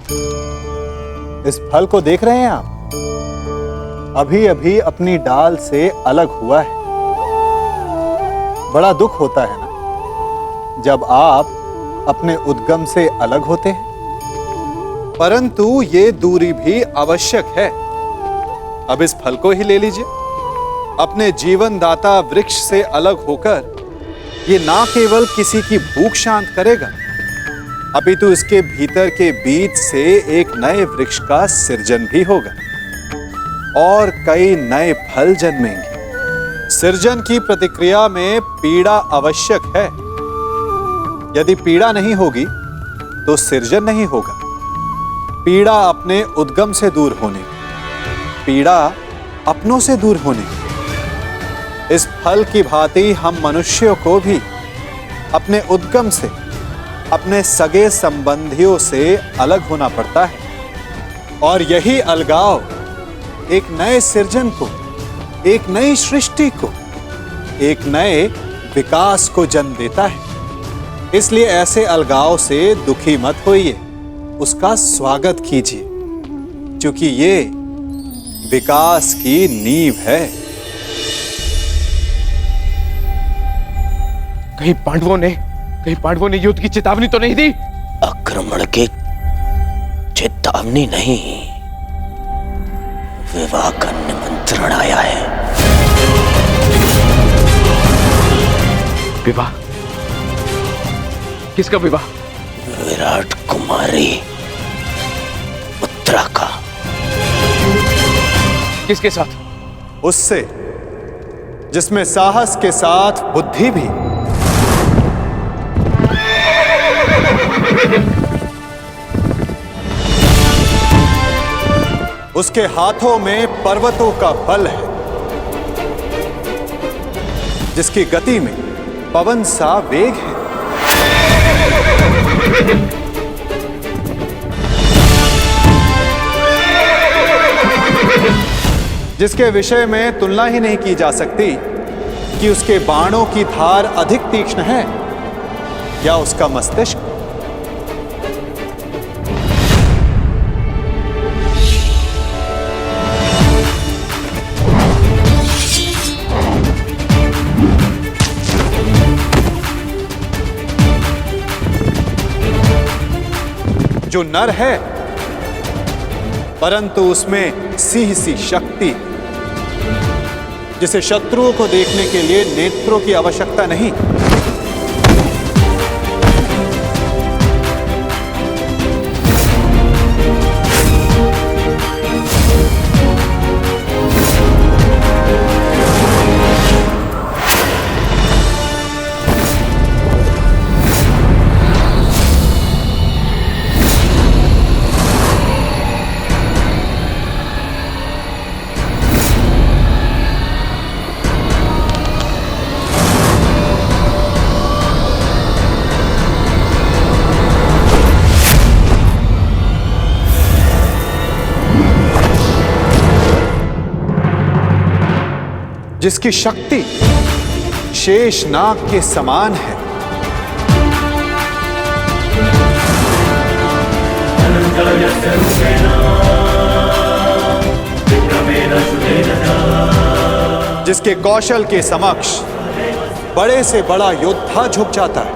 इस फल को देख रहे हैं आप? अभी अभी अपनी डाल से अलग हुआ है। बड़ा दुख होता है ना जब आप अपने उद्गम से अलग होते हैं, परंतु ये दूरी भी आवश्यक है। अब इस फल को ही ले लीजिए। अपने जीवनदाता वृक्ष से अलग होकर ये ना केवल किसी की भूख शांत करेगा, अपितु इसके भीतर के बीज से एक नए वृक्ष का सृजन भी होगा और कई नए फल जन्मेंगे। सृजन की प्रतिक्रिया में पीड़ा आवश्यक है। यदि पीड़ा नहीं होगी तो सृजन नहीं होगा। पीड़ा अपने उद्गम से दूर होने, पीड़ा अपनों से दूर होने। इस फल की भांति हम मनुष्यों को भी अपने उद्गम से, अपने सगे संबंधियों से अलग होना पड़ता है और यही अलगाव एक नए सृजन को, एक नई सृष्टि को, एक नए विकास को जन्म देता है। इसलिए ऐसे अलगाव से दुखी मत होइए, उसका स्वागत कीजिए, क्योंकि ये विकास की नींव है। कहीं पांडवों ने युद्ध की चेतावनी तो नहीं दी? आक्रमण की चेतावनी नहीं, विवाह का निमंत्रण आया है। विवाह? किसका विवाह? विराट कुमारी उत्तरा का। किसके साथ? उससे जिसमें साहस के साथ बुद्धि भी। उसके हाथों में पर्वतों का बल है, जिसकी गति में पवन सा वेग है। जिसके विषय में तुलना ही नहीं की जा सकती कि उसके बाणों की धार अधिक तीक्ष्ण है या उसका मस्तिष्क। जो नर है, परंतु उसमें सिंह सी शक्ति, जिसे शत्रुओं को देखने के लिए नेत्रों की आवश्यकता नहीं। जिसकी शक्ति शेषनाग के समान है। जिसके कौशल के समक्ष बड़े से बड़ा योद्धा झुक जाता है।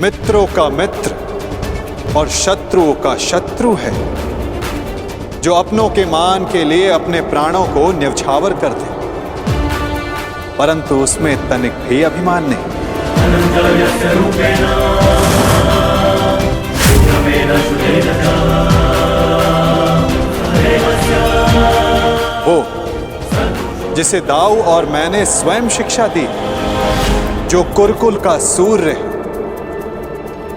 मित्रों का मित्र और शत्रुओं का शत्रु है, जो अपनों के मान के लिए अपने प्राणों को न्यौछावर कर दे, परंतु उसमें तनिक भी अभिमान नहीं। रूपेण जिसे दाऊ और मैंने स्वयं शिक्षा दी, जो कुरुकुल का सूर्य है,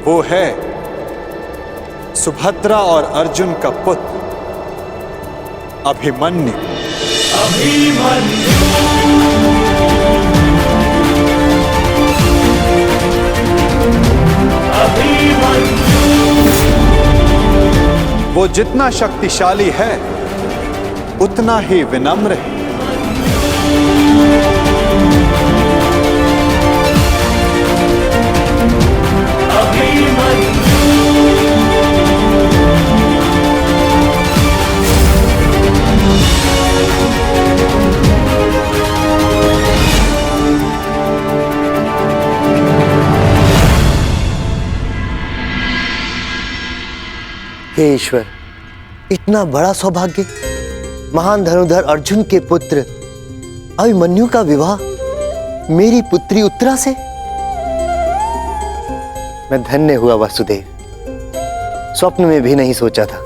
वो है सुभद्रा और अर्जुन का पुत्र अभिमन्यु। वो जितना शक्तिशाली है उतना ही विनम्र है। हे ईश्वर, इतना बड़ा सौभाग्य, महान धनुर्धर अर्जुन के पुत्र अभिमन्यु का विवाह मेरी पुत्री उत्तरा से। मैं धन्य हुआ वासुदेव। स्वप्न में भी नहीं सोचा था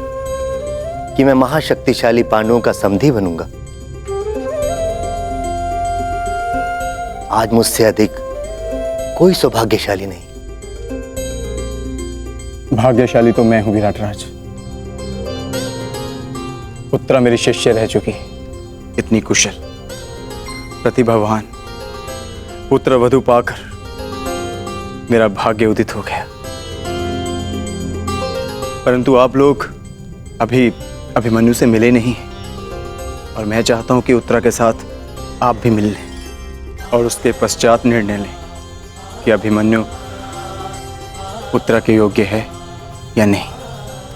कि मैं महाशक्तिशाली पांडवों का समधी बनूंगा। आज मुझसे अधिक कोई सौभाग्यशाली नहीं। भाग्यशाली तो मैं हूं विराटराज। उत्तरा मेरी शिष्य रह चुकी, इतनी कुशल, प्रतिभावान पुत्र वधु पाकर मेरा भाग्य उदित हो गया। परंतु आप लोग अभी अभिमन्यु से मिले नहीं और मैं चाहता हूं कि उत्तरा के साथ आप भी मिल लें और उसके पश्चात निर्णय लें कि अभिमन्यु उत्तरा के योग्य है या नहीं।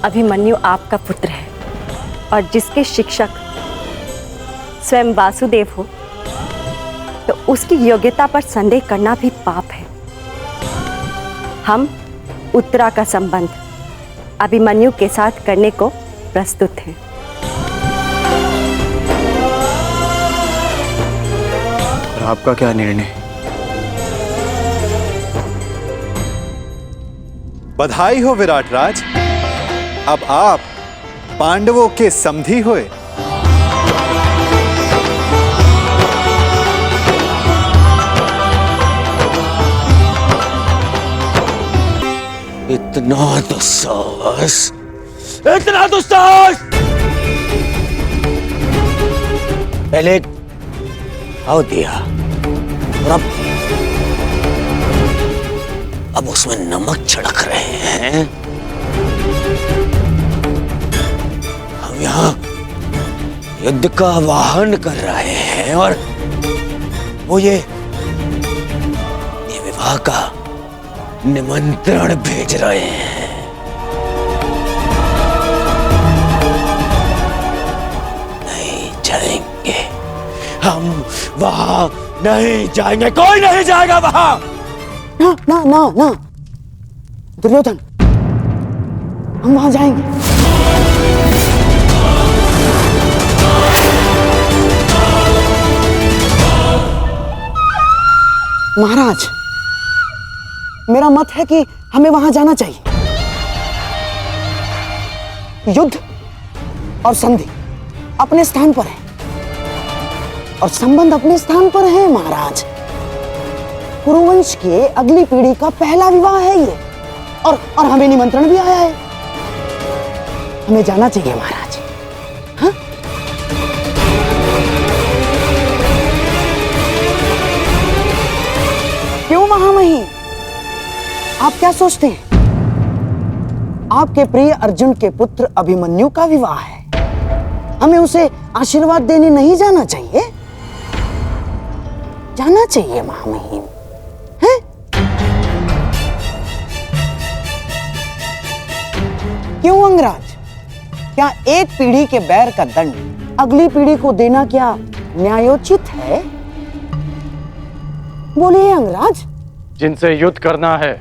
अभिमन्यु आपका पुत्र है और जिसके शिक्षक स्वयं वासुदेव हो, तो उसकी योग्यता पर संदेह करना भी पाप है। हम उत्तरा का संबंध अभिमन्यु के साथ करने को प्रस्तुत हैं। और आपका क्या निर्णय? बधाई हो विराटराज, अब आप पांडवों के समधी हुए। इतना दुस्साहस, इतना दुस्साहस! पहले आओ दिया और अब उसमें नमक छिड़क रहे हैं। हम यहाँ युद्ध का आह्वान कर रहे हैं और वो ये विवाह का निमंत्रण भेज रहे हैं। नहीं जाएंगे, हम वहां नहीं जाएंगे, कोई नहीं जाएगा वहां। ना ना ना ना दुर्योधन, हम वहां जाएंगे। महाराज, मेरा मत है कि हमें वहां जाना चाहिए। युद्ध और संधि अपने स्थान पर है और संबंध अपने स्थान पर है महाराज। कुरुवंश के अगली पीढ़ी का पहला विवाह है ये और हमें निमंत्रण भी आया है। हमें जाना चाहिए महाराज। हाँ? क्यों महामहिम, आप क्या सोचते हैं? आपके प्रिय अर्जुन के पुत्र अभिमन्यु का विवाह है, हमें उसे आशीर्वाद देने नहीं जाना चाहिए? जाना चाहिए महामहिम। हैं? क्यों अंगराज, क्या एक पीढ़ी के बैर का दंड अगली पीढ़ी को देना क्या न्यायोचित है? बोलिए अंगराज। जिनसे युद्ध करना है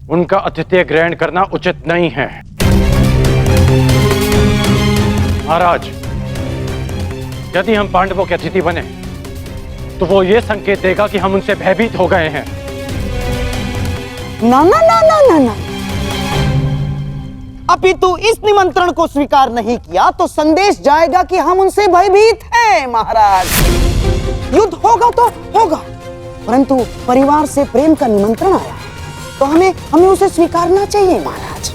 उनका आतिथ्य ग्रहण करना उचित नहीं है। महाराज, यदि हम पांडवों के अतिथि बने तो वो ये संकेत देगा कि हम उनसे भयभीत हो गए हैं। ना ना ना ना ना ना, अपितु इस निमंत्रण को स्वीकार नहीं किया तो संदेश जाएगा कि हम उनसे भयभीत हैं महाराज। युद्ध होगा तो होगा, परंतु परिवार से प्रेम का निमंत्रण आया है तो हमें उसे स्वीकारना चाहिए महाराज।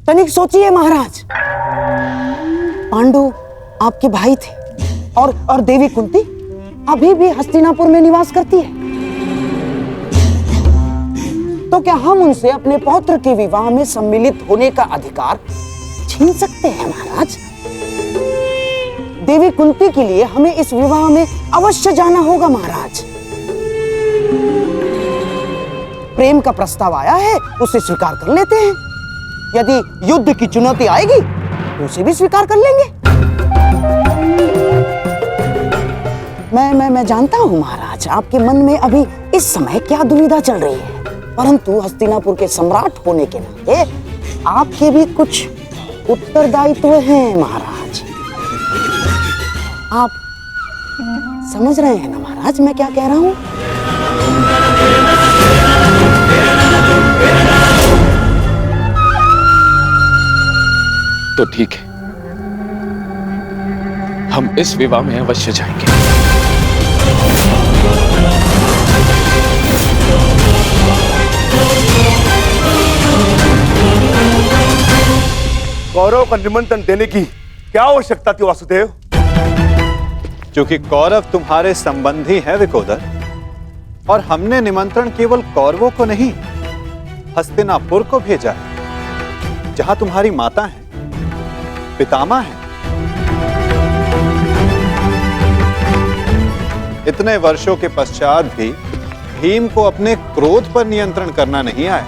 तनिक सोचिए महाराज, पांडु आपके भाई थे और देवी कुंती अभी भी हस्तिनापुर में निवास करती है, तो क्या हम उनसे अपने पौत्र के विवाह में सम्मिलित होने का अधिकार छीन सकते हैं महाराज? देवी कुंती के लिए हमें इस विवाह में अवश्य जाना होगा महाराज। प्रेम का प्रस्ताव आया है, उसे स्वीकार कर लेते हैं। यदि युद्ध की चुनौती आएगी तो उसे भी स्वीकार कर लेंगे। मैं जानता हूं महाराज, आपके मन में अभी इस समय क्या दुविधा चल रही है, परंतु हस्तिनापुर के सम्राट होने के नाते आपके भी कुछ उत्तरदायित्व हैं महाराज। आप समझ रहे हैं ना महाराज मैं क्या कह रहा हूं? तो ठीक है, हम इस विवाह में अवश्य जाएंगे। कौरव का निमंत्रण देने की क्या आवश्यकता थी वासुदेव? क्योंकि कौरव तुम्हारे संबंधी हैं विकोदर, और हमने निमंत्रण केवल कौरवों को नहीं हस्तिनापुर को भेजा है, जहां तुम्हारी माता है, पितामह है। इतने वर्षों के पश्चात भी भीम को अपने क्रोध पर नियंत्रण करना नहीं आया।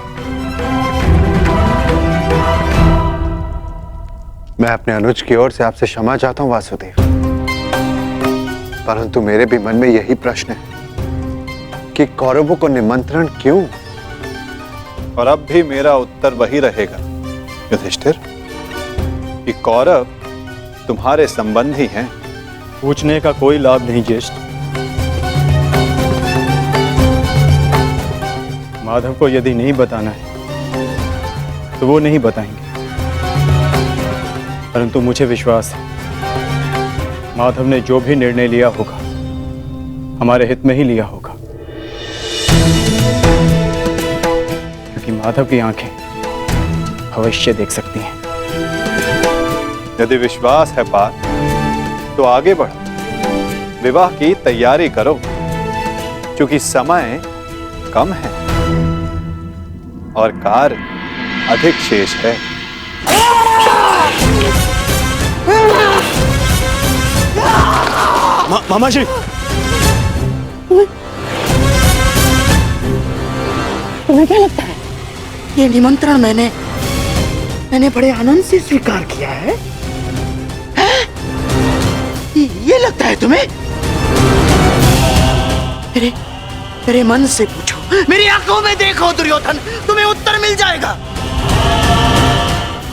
मैं अपने अनुज की ओर से आपसे क्षमा चाहता हूं वासुदेव, परंतु मेरे भी मन में यही प्रश्न है कि कौरवों को निमंत्रण क्यों? और अब भी मेरा उत्तर वही रहेगा युधिष्ठिर, कि कौरव तुम्हारे संबंधी हैं। पूछने का कोई लाभ नहीं ज्येष्ठ। माधव को यदि नहीं बताना है तो वो नहीं बताएंगे, परंतु मुझे विश्वास है माधव ने जो भी निर्णय लिया होगा हमारे हित में ही लिया होगा, क्योंकि माधव की आंखें भविष्य देख सकती हैं। यदि विश्वास है पार्थ, तो आगे बढ़ो, विवाह की तैयारी करो, क्योंकि समय कम है और कार्य अधिक शेष है। मामा जी, तुम्हें क्या लगता है ये निमंत्रण मैंने बड़े आनंद से स्वीकार किया है? हैं? ये लगता है तुम्हें? मेरे मन से पूछो, मेरी आंखों में देखो दुर्योधन, तुम्हें उत्तर मिल जाएगा।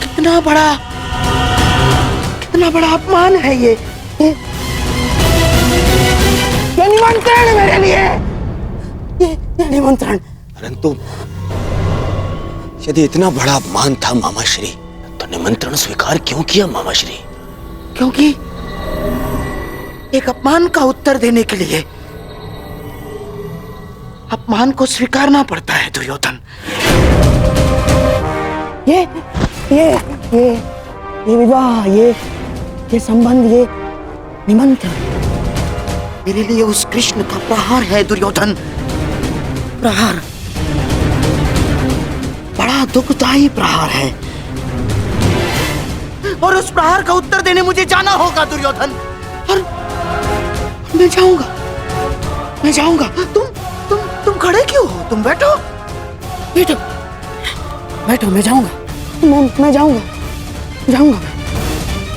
कितना बड़ा अपमान है ये निमंत्रण मेरे लिए, ये निमंत्रण। परंतु यदि इतना बड़ा अपमान था मामाश्री, तो निमंत्रण स्वीकार क्यों किया मामाश्री? क्योंकि एक अपमान का उत्तर देने के लिए अपमान को स्वीकारना पड़ता है दुर्योधन। ये विवाह, ये संबंध, ये निमंत्रण मेरे लिए उस कृष्ण का प्रहार है दुर्योधन। प्रहार, बड़ा दुखदायी प्रहार है, और उस प्रहार का उत्तर देने मुझे जाना होगा दुर्योधन। और मैं जाऊंगा। तुम खड़े क्यों हो? तुम बैठो, मैं जाऊंगा। मैं जाऊंगा।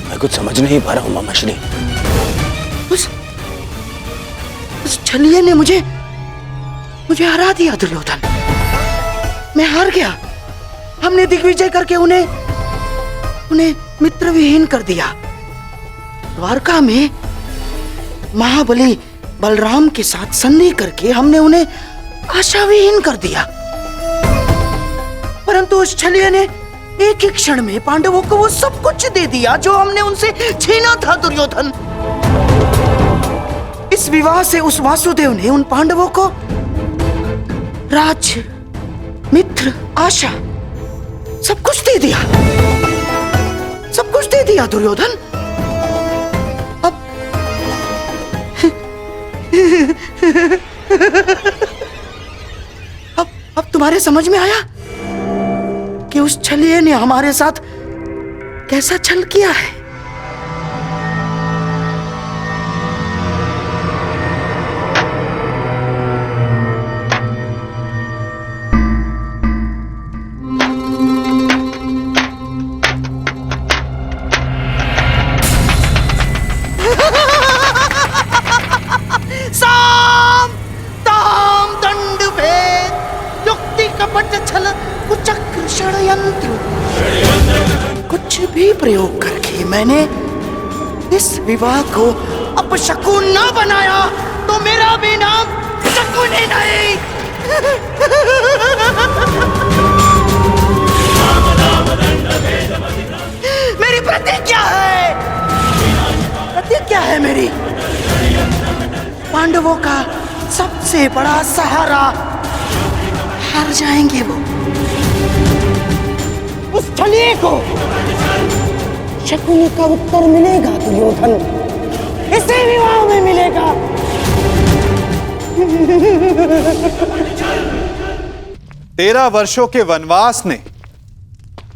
मैं कुछ समझ नहीं पा रहा हूं मामाश्री। उस छलिए ने मुझे हरा दिया दुर्योधन। मैं हार गया। हमने दिग्विजय करके उन्हें मित्र विहीन कर दिया। द्वारका में महाबली बलराम के साथ संधि करके हमने उन्हें आशाविहीन कर दिया, परंतु उस छलिया ने एक ही क्षण में पांडवों को वो सब कुछ दे दिया जो हमने उनसे छीना था। दुर्योधन, इस विवाह से उस वासुदेव ने उन पांडवों को राज्य, मित्र, आशा सब कुछ दे दिया, सब कुछ दे दिया दुर्योधन। अब तुम्हारे समझ में आया कि उस छलिए ने हमारे साथ कैसा छल किया है। साम ताम दंड भेद युक्ति कपट छल कुचक्र षड्यंत्र, कुछ भी प्रयोग करके मैंने इस विवाह को अपशकुन न बनाया तो मेरा भी नाम शकुन ही नहीं। मेरी प्रतिज्ञा है, प्रतिज्ञा है मेरी, पांडवों का सबसे बड़ा सहारा हार जाएंगे वो, उस छलिए को शकुनी का उत्तर मिलेगा दुर्योधन, इसी विवाह में मिलेगा। 13 वर्षों के वनवास ने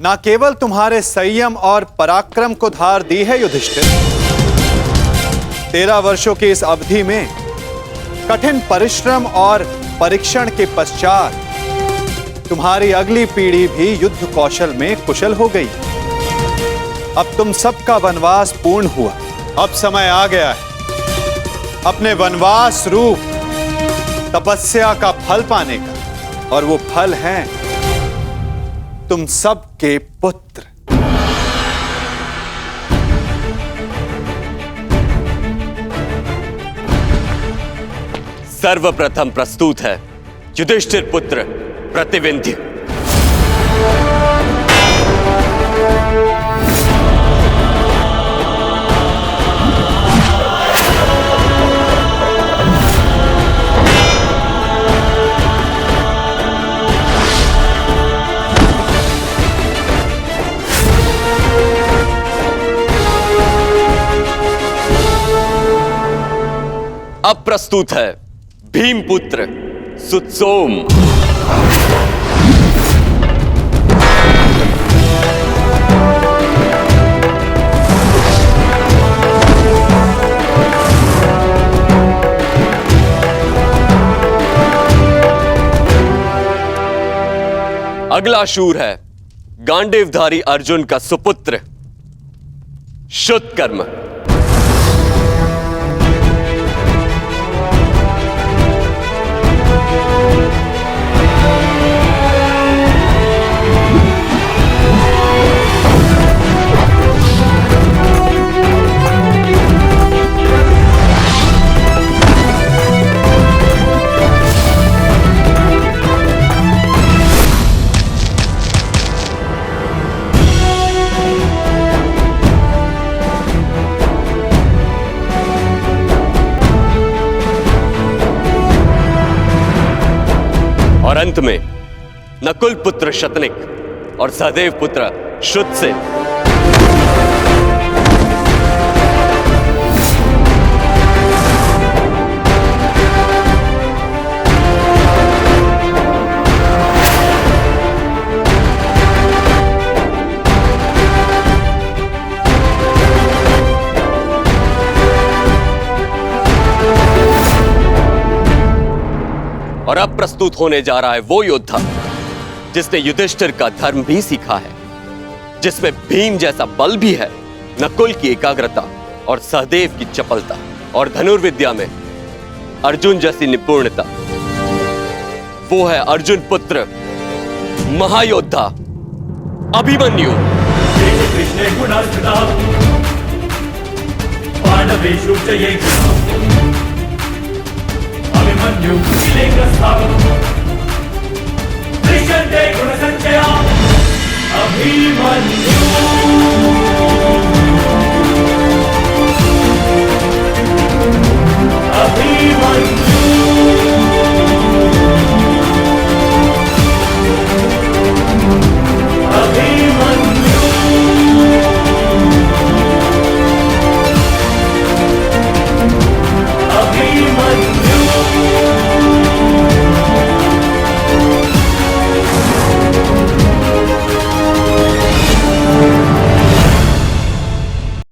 न केवल तुम्हारे संयम और पराक्रम को धार दी है युधिष्ठिर, 13 वर्षों की इस अवधि में कठिन परिश्रम और परीक्षण के पश्चात तुम्हारी अगली पीढ़ी भी युद्ध कौशल में कुशल हो गई। अब तुम सबका वनवास पूर्ण हुआ, अब समय आ गया है अपने वनवास रूप तपस्या का फल पाने का, और वो फल है तुम सबके पुत्र। सर्वप्रथम प्रस्तुत है युधिष्ठिर पुत्र प्रतिविंध्य। अब प्रस्तुत है भीमपुत्र सुत्सोम। अगला शूर है गांडीवधारी अर्जुन का सुपुत्र शुतकर्म। और अंत में नकुल पुत्र शतनिक और सहदेव पुत्र शुतसेन। और अब प्रस्तुत होने जा रहा है वो योद्धा जिसने युधिष्ठिर का धर्म भी सीखा है, जिसमें भीम जैसा बल भी है, नकुल की एकाग्रता और सहदेव की चपलता, और धनुर्विद्या में अर्जुन जैसी निपुणता। वो है अर्जुन पुत्र महायोद्धा अभिमन्यु। अभिमन्यु गुण संचया अभिमन्यु